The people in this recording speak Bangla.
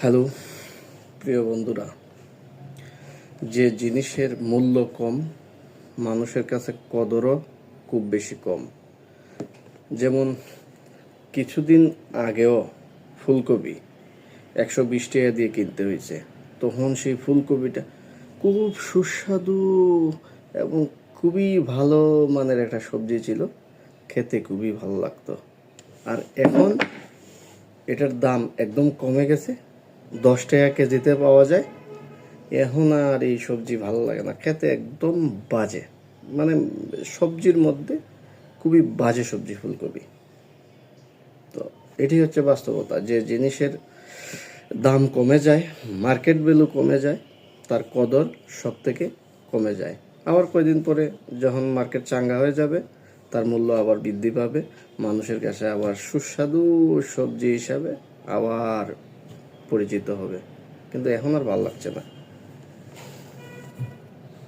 হ্যালো প্রিয় বন্ধুরা, যে জিনিসের মূল্য কম মানুষের কাছে কদরও খুব বেশি কম। যেমন কিছুদিন আগেও ফুলকপি 120 টাকা দিয়ে কিনতে হয়েছে। তখন সেই ফুলকপিটা খুব সুস্বাদু এবং খুবই ভালো মানের একটা সবজি ছিল, খেতে খুবই ভালো লাগতো। আর এখন এটার দাম একদম কমে গেছে, 10 টাকা কেজিতে পাওয়া যায়। এখন আর এই সবজি ভালো লাগে না, খেতে একদম বাজে। মানে সবজির মধ্যে খুবই বাজে সবজি ফুলকপি। তো এটি হচ্ছে বাস্তবতা, যে জিনিসের দাম কমে যায়, মার্কেট ভ্যালু কমে যায়, তার কদর সব থেকে কমে যায়। আবার কয়দিন পরে যখন মার্কেট চাঙ্গা হয়ে যাবে, তার মূল্য আবার বৃদ্ধি পাবে, মানুষের কাছে আবার সুস্বাদু সবজি হিসাবে আবার পরিচিত হবে। কিন্তু এখন আর ভালো লাগছে না।